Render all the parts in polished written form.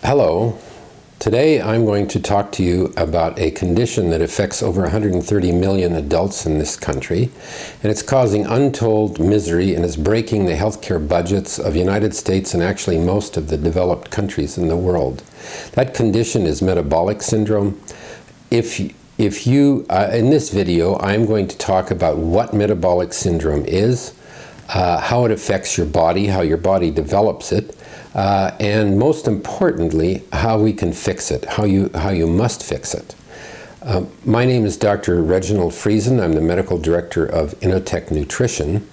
Hello. Today I'm going to talk to you about a condition that affects over 130 million adults in this country, and it's causing untold misery and is breaking the healthcare budgets of the United States and actually most of the developed countries in the world. That condition is metabolic syndrome. In this video, I'm going to talk about what metabolic syndrome is, how it affects your body, how your body develops it, and most importantly, how we can fix it, how you must fix it. My name is Dr. Reginald Friesen. I'm the medical director of Innotech Nutrition.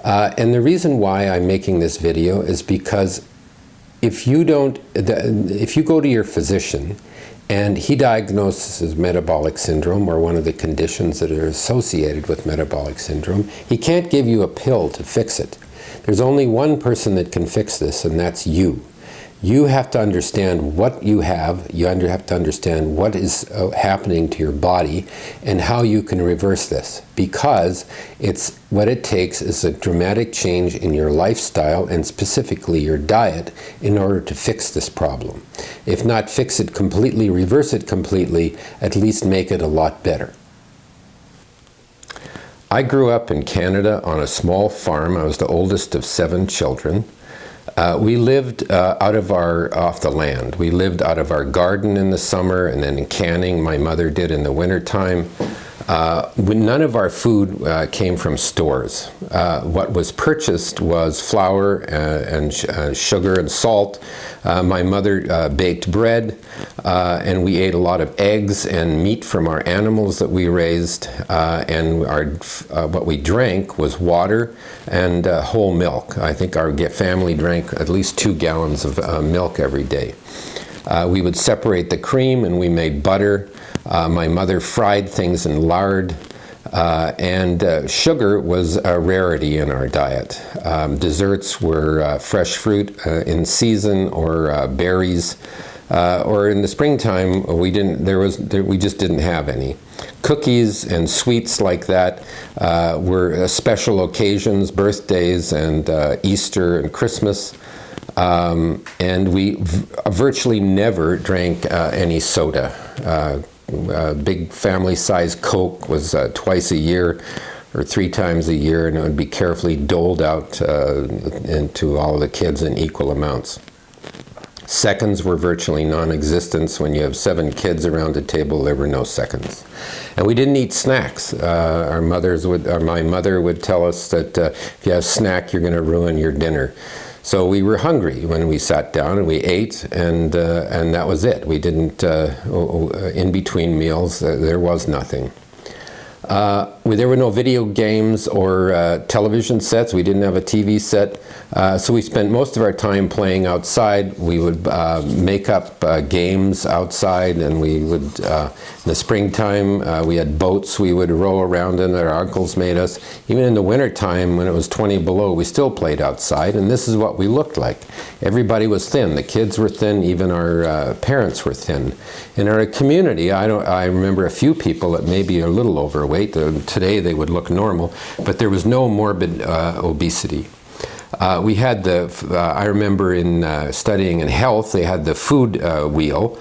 And the reason why I'm making this video is because if you go to your physician and he diagnoses metabolic syndrome or one of the conditions that are associated with metabolic syndrome, he can't give you a pill to fix it. There's only one person that can fix this, and that's you. You have to understand what you have. You have to understand what is happening to your body and how you can reverse this, because what it takes is a dramatic change in your lifestyle and specifically your diet in order to fix this problem. If not fix it completely, reverse it completely, at least make it a lot better. I grew up in Canada on a small farm. I was the oldest of 7 children. We lived off the land. We lived out of our garden in the summer, and then in canning my mother did in the wintertime. None of our food came from stores. What was purchased was flour and sugar and salt. My mother baked bread, and we ate a lot of eggs and meat from our animals that we raised, and what we drank was water and whole milk. I think our family drank at least 2 gallons of milk every day. We would separate the cream and we made butter. My mother fried things in lard, and sugar was a rarity in our diet. Desserts were fresh fruit in season or berries, or in the springtime we just didn't have any. Cookies and sweets like that were special occasions, birthdays and Easter and Christmas. And we virtually never drank any soda. Big family-sized Coke was twice a year or 3 times a year, and it would be carefully doled out into all of the kids in equal amounts. Seconds were virtually non-existent. When you have 7 kids around a table, there were no seconds. And we didn't eat snacks. My mother would tell us that if you have a snack, you're going to ruin your dinner. So we were hungry when we sat down and we ate, and that was it. We didn't, in between meals, there was nothing. There were no video games or television sets. We didn't have a TV set. So we spent most of our time playing outside. We would make up games outside, and we would, in the springtime, we had boats we would row around in that our uncles made us. Even in the wintertime, when it was 20 below, we still played outside, and this is what we looked like. Everybody was thin. The kids were thin. Even our parents were thin. In our community, I remember a few people that may be a little overweight. Today they would look normal, but there was no morbid obesity. We had I remember in studying in health, they had the food wheel,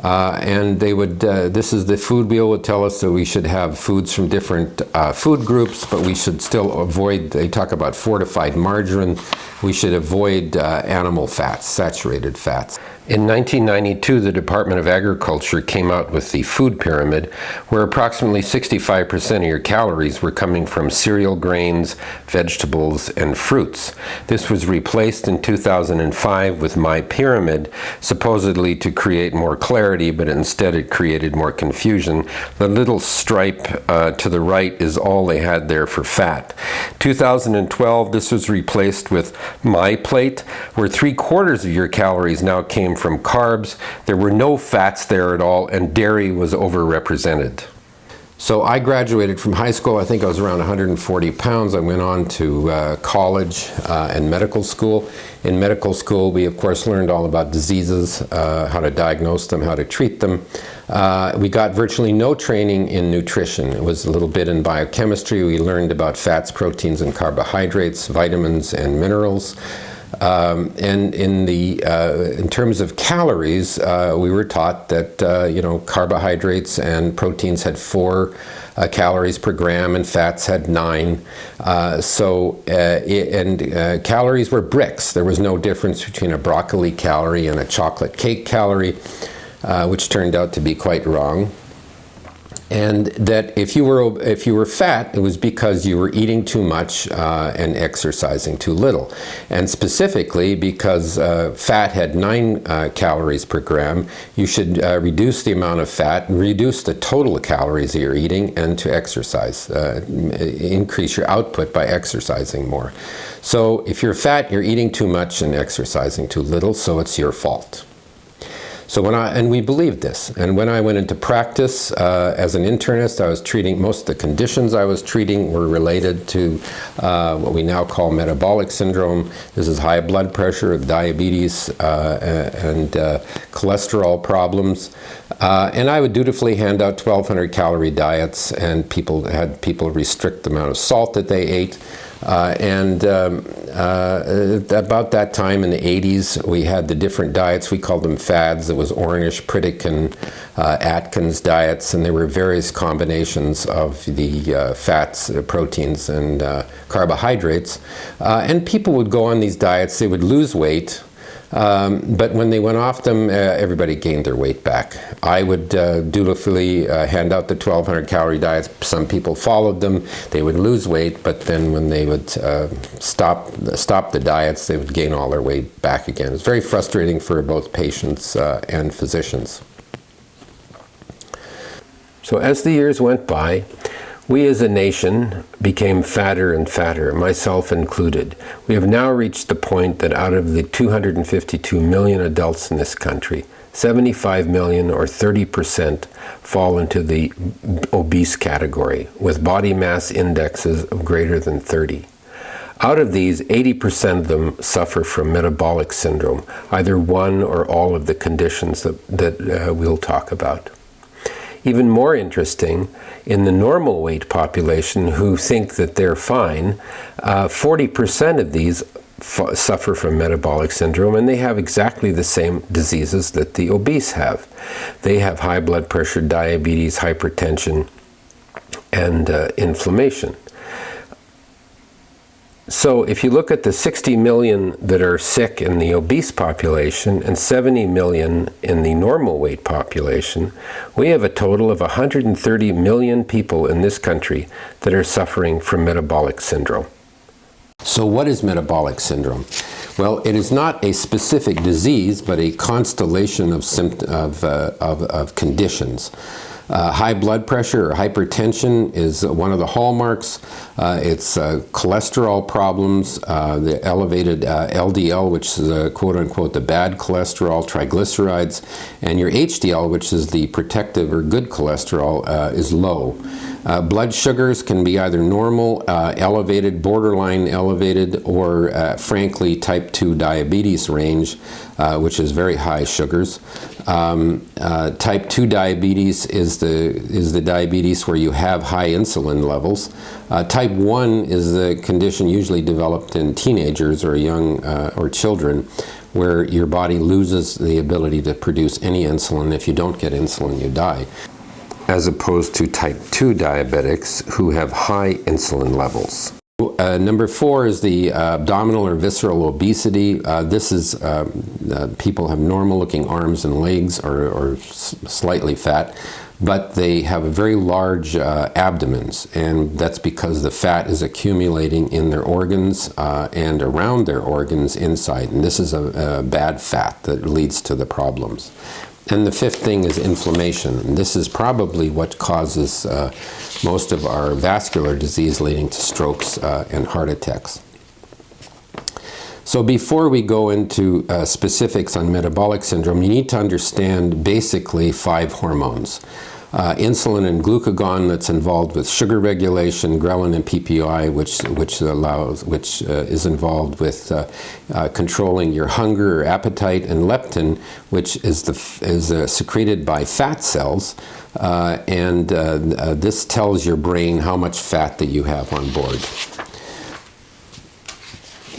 and they would, this is the food wheel would tell us that we should have foods from different food groups, but we should still avoid, they talk about fortified margarine, we should avoid animal fats, saturated fats. In 1992, the Department of Agriculture came out with the food pyramid, where approximately 65% of your calories were coming from cereal grains, vegetables, and fruits. This was replaced in 2005 with My Pyramid, supposedly to create more clarity, but instead it created more confusion. The little stripe to the right is all they had there for fat. 2012, this was replaced with My Plate, where 3/4 of your calories now came from carbs. There were no fats there at all, and dairy was overrepresented. So I graduated from high school. I think I was around 140 pounds. I went on to college and medical school. In medical school, we of course learned all about diseases, how to diagnose them, how to treat them. We got virtually no training in nutrition. It was a little bit in biochemistry. We learned about fats, proteins, and carbohydrates, vitamins, and minerals. And in terms of calories, we were taught that carbohydrates and proteins had 4 calories per gram, and fats had 9. Calories were bricks. There was no difference between a broccoli calorie and a chocolate cake calorie, which turned out to be quite wrong. And that if you were fat, it was because you were eating too much and exercising too little. And specifically, because fat had 9 calories per gram, you should reduce the amount of fat, reduce the total calories that you're eating, and to exercise, increase your output by exercising more. So if you're fat, you're eating too much and exercising too little, so it's your fault. So and we believed this. And when I went into practice as an internist, I was treating, most of the conditions I was treating were related to what we now call metabolic syndrome. This is high blood pressure, diabetes, and cholesterol problems. And I would dutifully hand out 1,200 calorie diets, and had people restrict the amount of salt that they ate. About that time in the 80s, we had the different diets. We called them fads. It was Ornish, Pritikin, Atkins diets, and there were various combinations of the fats, proteins, and carbohydrates. And people would go on these diets. They would lose weight. But when they went off them, everybody gained their weight back. I would dutifully hand out the 1,200 calorie diets. Some people followed them. They would lose weight, but then when they would stop the diets, they would gain all their weight back again. It's very frustrating for both patients and physicians. So as the years went by, we as a nation became fatter and fatter, myself included. We have now reached the point that out of the 252 million adults in this country, 75 million or 30% fall into the obese category with body mass indexes of greater than 30. Out of these, 80% of them suffer from metabolic syndrome, either one or all of the conditions that we'll talk about. Even more interesting, in the normal weight population who think that they're fine, 40% of these suffer from metabolic syndrome, and they have exactly the same diseases that the obese have. They have high blood pressure, diabetes, hypertension, and inflammation. So if you look at the 60 million that are sick in the obese population and 70 million in the normal weight population, we have a total of 130 million people in this country that are suffering from metabolic syndrome. So what is metabolic syndrome? Well, it is not a specific disease, but a constellation of conditions. High blood pressure or hypertension is one of the hallmarks. It's cholesterol problems, the elevated LDL, which is quote-unquote the bad cholesterol, triglycerides, and your HDL, which is the protective or good cholesterol, is low. Blood sugars can be either normal, elevated, borderline elevated, or frankly type 2 diabetes range, which is very high sugars. Type 2 diabetes is the diabetes where you have high insulin levels. Type 1 is the condition usually developed in teenagers or young or children, where your body loses the ability to produce any insulin. If you don't get insulin, you die. As opposed to type 2 diabetics who have high insulin levels. Number 4 is the abdominal or visceral obesity. This is people have normal looking arms and legs or slightly fat, but they have a very large abdomens, and that's because the fat is accumulating in their organs and around their organs inside, and this is a bad fat that leads to the problems. And the 5th thing is inflammation. And this is probably what causes most of our vascular disease leading to strokes and heart attacks. So before we go into specifics on metabolic syndrome, you need to understand basically 5 hormones. Insulin and glucagon, that's involved with sugar regulation, ghrelin and PPI, which is involved with controlling your hunger or appetite, and leptin, which is secreted by fat cells, and this tells your brain how much fat that you have on board.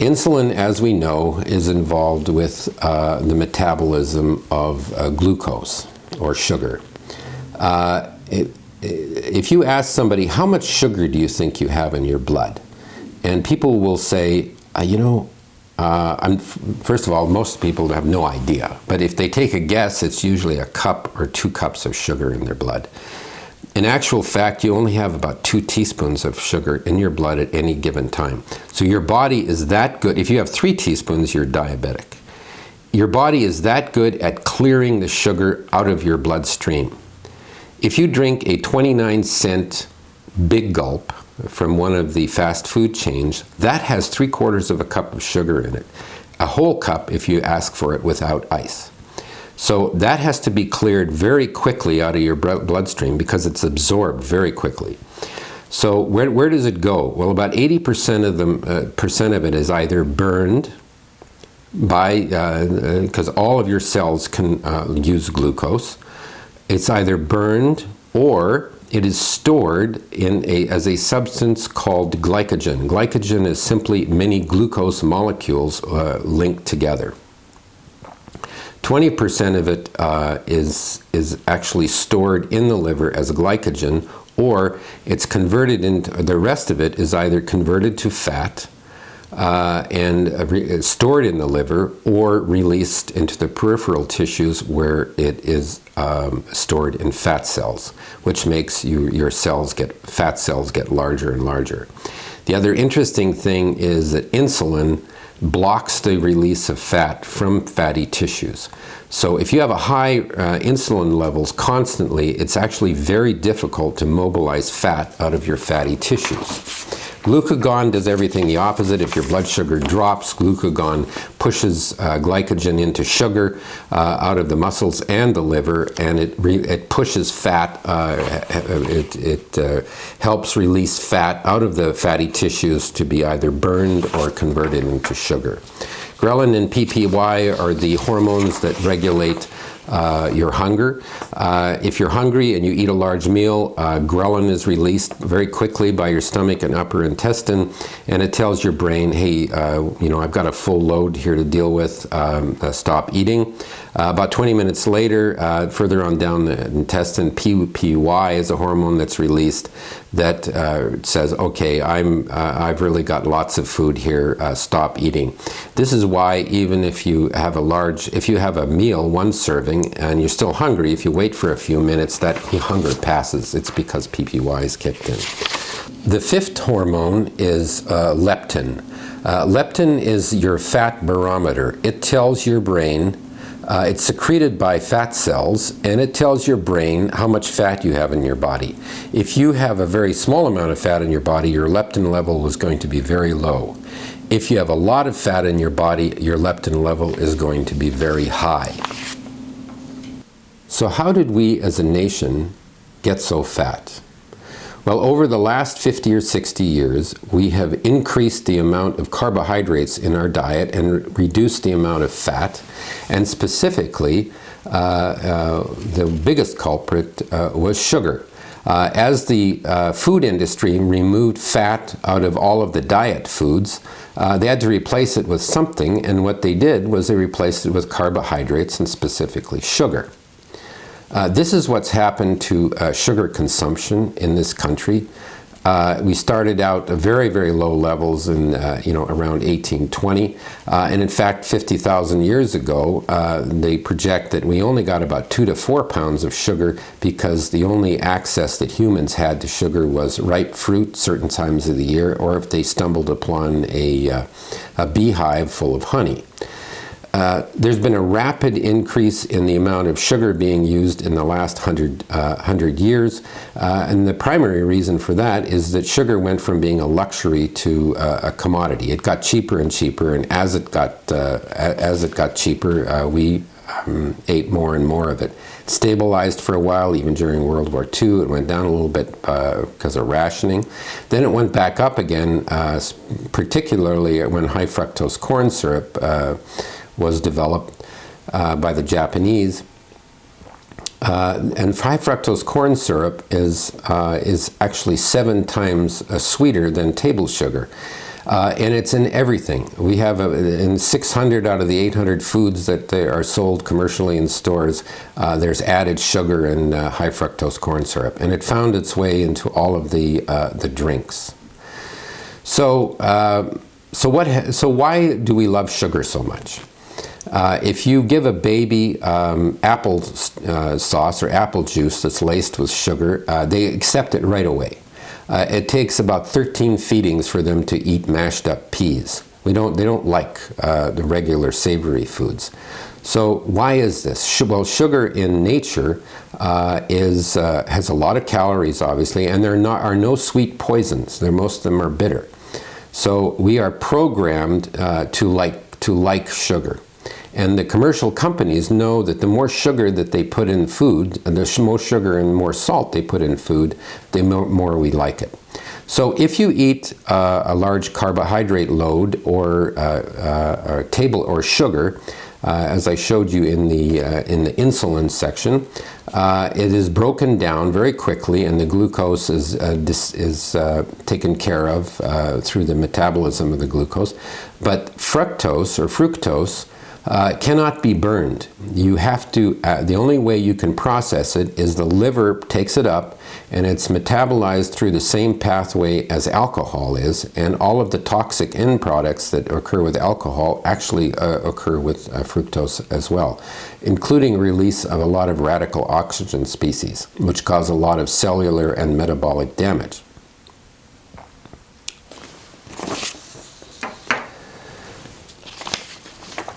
Insulin, as we know, is involved with the metabolism of glucose or sugar. If you ask somebody, how much sugar do you think you have in your blood? And people will say, first of all, most people have no idea. But if they take a guess, it's usually a cup or 2 cups of sugar in their blood. In actual fact, you only have about 2 teaspoons of sugar in your blood at any given time. So your body is that good. If you have 3 teaspoons, you're diabetic. Your body is that good at clearing the sugar out of your bloodstream. If you drink a 29-cent Big Gulp from one of the fast food chains, that has 3/4 of a cup of sugar in it. A whole cup if you ask for it without ice. So that has to be cleared very quickly out of your bloodstream because it's absorbed very quickly. So where does it go? Well, about 80% of it is either burned by, because all of your cells can use glucose. It's either burned or it is stored as a substance called glycogen. Glycogen is simply many glucose molecules linked together. 20% of it is actually stored in the liver as glycogen, or it's converted into, the rest of it is either converted to fat and stored in the liver, or released into the peripheral tissues where it is stored in fat cells, which makes your fat cells get larger and larger. The other interesting thing is that insulin blocks the release of fat from fatty tissues. So if you have a high insulin levels constantly, it's actually very difficult to mobilize fat out of your fatty tissues. Glucagon does everything the opposite. If your blood sugar drops, glucagon pushes glycogen into sugar out of the muscles and the liver, and it pushes fat, it helps release fat out of the fatty tissues to be either burned or converted into sugar. Ghrelin and PPY are the hormones that regulate your hunger. If you're hungry and you eat a large meal, ghrelin is released very quickly by your stomach and upper intestine, and it tells your brain, hey, I've got a full load here to deal with, stop eating. About 20 minutes later, further on down the intestine, PPY is a hormone that's released that says, okay, I've really got lots of food here, stop eating. This is why even if you have a meal, 1 serving, and you're still hungry, if you wait for a few minutes, that hunger passes. It's because PPY is kicked in. The 5th hormone is leptin. Leptin is your fat barometer. It tells your brain, it's secreted by fat cells, and it tells your brain how much fat you have in your body. If you have a very small amount of fat in your body, your leptin level is going to be very low. If you have a lot of fat in your body, your leptin level is going to be very high. So how did we as a nation get so fat? Well, over the last 50 or 60 years, we have increased the amount of carbohydrates in our diet and reduced the amount of fat. And specifically, the biggest culprit was sugar. As the food industry removed fat out of all of the diet foods, they had to replace it with something, and what they did was they replaced it with carbohydrates, and specifically sugar. This is what's happened to sugar consumption in this country. We started out at very, very low levels in around 1820, and in fact 50,000 years ago they project that we only got about 2 to 4 pounds of sugar because the only access that humans had to sugar was ripe fruit certain times of the year, or if they stumbled upon a beehive full of honey. There's been a rapid increase in the amount of sugar being used in the last 100 years, and the primary reason for that is that sugar went from being a luxury to a commodity. It got cheaper and cheaper, and as it got cheaper, we ate more and more of it. It stabilized for a while, even during World War II. It went down a little bit because of rationing. Then it went back up again, particularly when high fructose corn syrup was developed by the Japanese. And high fructose corn syrup is actually 7 times sweeter than table sugar. And it's in everything. We have in 600 out of the 800 foods that are sold commercially in stores, there's added sugar and high fructose corn syrup. And it found its way into all of the drinks. So why do we love sugar so much? If you give a baby apple sauce or apple juice that's laced with sugar, they accept it right away. It takes about 13 feedings for them to eat mashed up peas. They don't like the regular savory foods. So why is this? Well, sugar in nature has a lot of calories, obviously, and there are no sweet poisons. Most of them are bitter. So we are programmed to like sugar. And the commercial companies know that the more sugar that they put in food, the more sugar and more salt they put in food, the more we like it. So if you eat a large carbohydrate load or sugar, as I showed you in the insulin section, it is broken down very quickly, and the glucose is taken care of through the metabolism of the glucose. But fructose cannot be burned. You have to, the only way you can process it is the liver takes it up and it's metabolized through the same pathway as alcohol is, and all of the toxic end products that occur with alcohol actually occur with fructose as well, including release of a lot of radical oxygen species, which cause a lot of cellular and metabolic damage.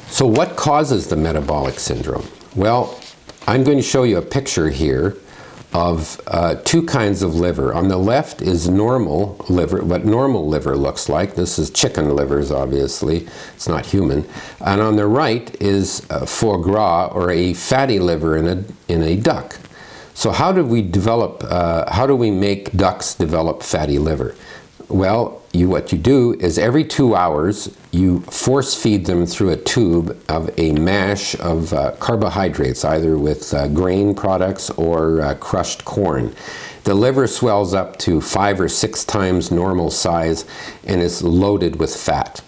So what causes the metabolic syndrome? Well, I'm going to show you a picture here of two kinds of liver. On the left is normal liver, what normal liver looks like. This is chicken livers, obviously. It's not human. And on the right is foie gras, or a fatty liver in a duck. So how do we make ducks develop fatty liver? Well, what you do is every 2 hours you force feed them through a tube of a mash of carbohydrates, either with grain products or crushed corn. The liver swells up to 5 or 6 times normal size and is loaded with fat.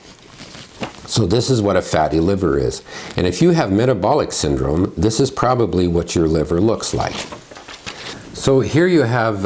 So this is what a fatty liver is. And if you have metabolic syndrome, this is probably what your liver looks like. So here you have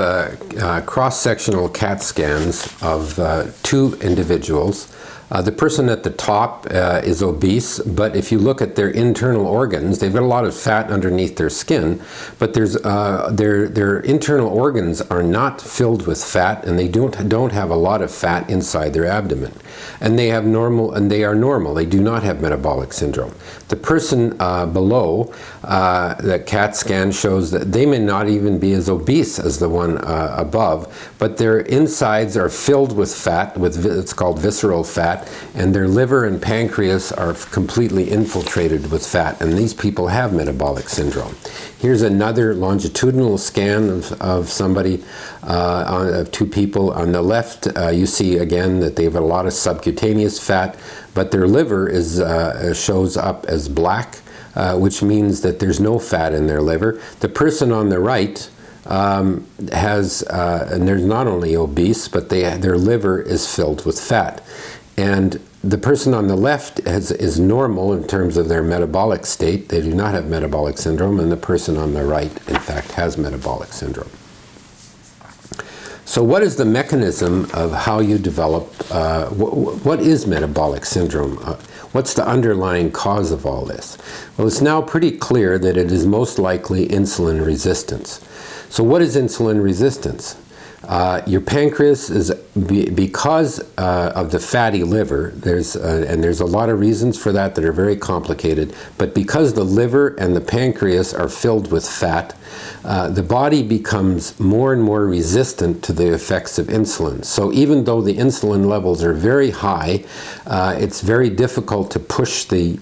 cross-sectional CAT scans of 2 individuals. The person at the top is obese, but if you look at their internal organs, they've got a lot of fat underneath their skin, but their internal organs are not filled with fat, and they don't have a lot of fat inside their abdomen. And they are normal. They do not have metabolic syndrome. The person below, the CAT scan shows that they may not even be as obese as the one above, but their insides are filled with fat, it's called visceral fat, and their liver and pancreas are completely infiltrated with fat, and these people have metabolic syndrome. Here's another longitudinal scan of somebody, of 2 people. On the left, you see again that they have a lot of subcutaneous fat, but their liver shows up as black, which means that there's no fat in their liver. The person on the right and they're not only obese, but their liver is filled with fat. And the person on the left is normal in terms of their metabolic state. They do not have metabolic syndrome, and the person on the right, in fact, has metabolic syndrome. So what is the mechanism of how you develop, what is metabolic syndrome? What's the underlying cause of all this? Well, it's now pretty clear that it is most likely insulin resistance. So what is insulin resistance? Your pancreas is, because of the fatty liver, there's a lot of reasons for that are very complicated, but because the liver and the pancreas are filled with fat, the body becomes more and more resistant to the effects of insulin. So even though the insulin levels are very high, it's very difficult to push the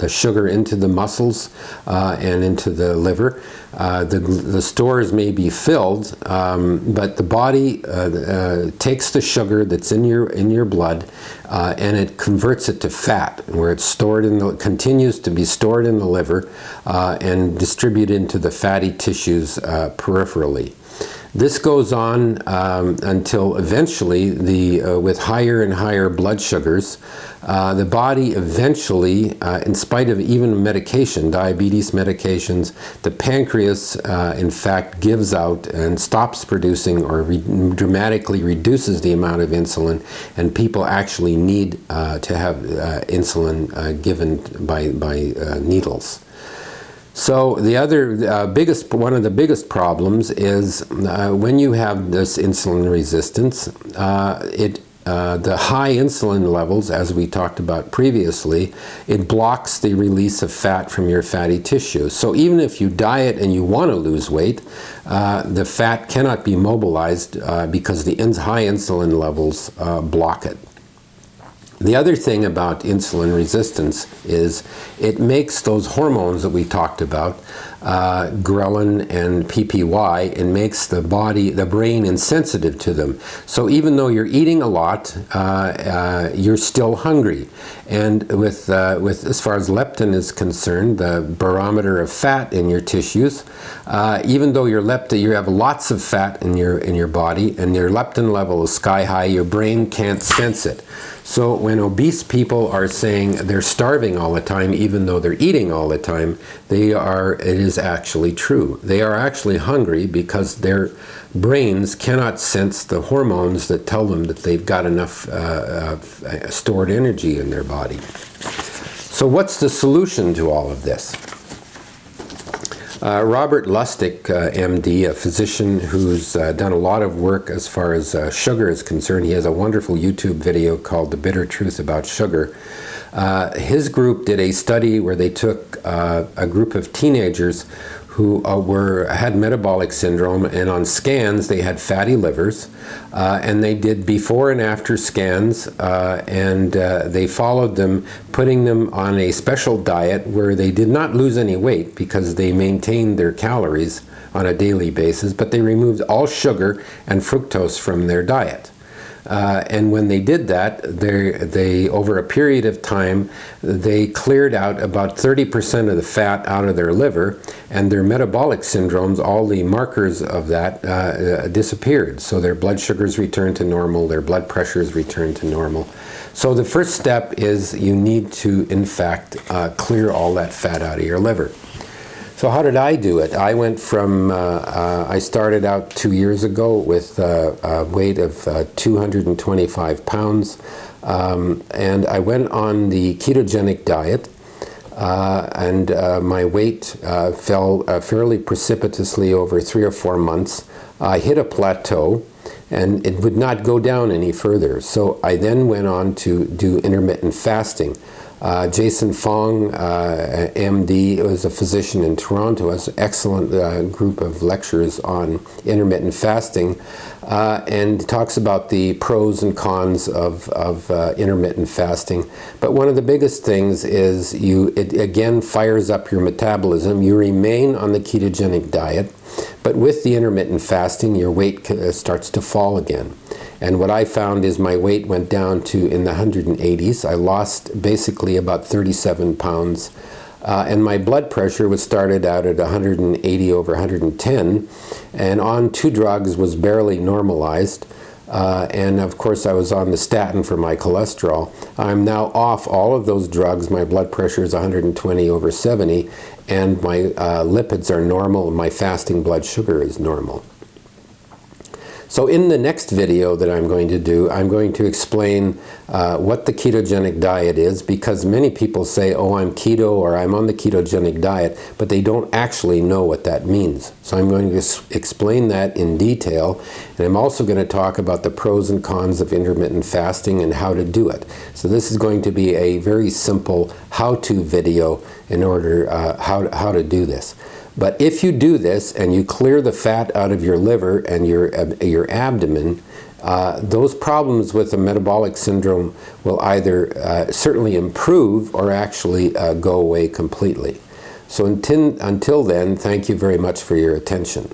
sugar into the muscles and into the liver. The stores may be filled, but the body takes the sugar that's in your blood and it converts it to fat, where it's continues to be stored in the liver and distributed into the fatty tissues peripherally. This goes on until eventually, with higher and higher blood sugars, the body eventually, in spite of even medication, diabetes medications, the pancreas, in fact, gives out and stops producing or dramatically reduces the amount of insulin, and people actually need to have insulin given by needles. So the other one of the biggest problems is when you have this insulin resistance, the high insulin levels, as we talked about previously, it blocks the release of fat from your fatty tissue. So even if you diet and you want to lose weight, the fat cannot be mobilized because the high insulin levels block it. The other thing about insulin resistance is it makes those hormones that we talked about, ghrelin and PPY, it makes the brain insensitive to them. So even though you're eating a lot, you're still hungry. And with as far as leptin is concerned, the barometer of fat in your tissues, even though you have lots of fat in your body and your leptin level is sky high, your brain can't sense it. So when obese people are saying they're starving all the time, even though they're eating all the time, it is actually true. They are actually hungry because their brains cannot sense the hormones that tell them that they've got enough stored energy in their body. So what's the solution to all of this? Robert Lustig, MD, a physician who's done a lot of work as far as sugar is concerned. He has a wonderful YouTube video called The Bitter Truth About Sugar. His group did a study where they took a group of teenagers who had metabolic syndrome, and on scans they had fatty livers, and they did before and after scans, and they followed them, putting them on a special diet where they did not lose any weight because they maintained their calories on a daily basis, but they removed all sugar and fructose from their diet. And when they did that, they over a period of time, they cleared out about 30% of the fat out of their liver, and their metabolic syndromes, all the markers of that, disappeared. So their blood sugars returned to normal, their blood pressures returned to normal. So the first step is you need to, in fact, clear all that fat out of your liver. So how did I do it? I went from, I started out 2 years ago with a weight of 225 pounds, and I went on the ketogenic diet, and my weight fell fairly precipitously over 3 or 4 months. I hit a plateau, and it would not go down any further. So I then went on to do intermittent fasting. Jason Fong, MD, was a physician in Toronto, has an excellent group of lectures on intermittent fasting, and talks about the pros and cons of intermittent fasting. But one of the biggest things is it again fires up your metabolism. You remain on the ketogenic diet, but with the intermittent fasting, your weight starts to fall again. And what I found is my weight went down to in the 180s. I lost basically about 37 pounds. And my blood pressure was started out at 180 over 110. And on 2 drugs was barely normalized. And of course I was on the statin for my cholesterol. I'm now off all of those drugs. My blood pressure is 120 over 70. And my lipids are normal. And my fasting blood sugar is normal. So in the next video that I'm going to do, I'm going to explain what the ketogenic diet is, because many people say, oh, I'm keto or I'm on the ketogenic diet, but they don't actually know what that means. So I'm going to explain that in detail, and I'm also going to talk about the pros and cons of intermittent fasting and how to do it. So this is going to be a very simple how-to video in order how to do this. But if you do this and you clear the fat out of your liver and your abdomen, those problems with the metabolic syndrome will either certainly improve or actually go away completely. So until then, thank you very much for your attention.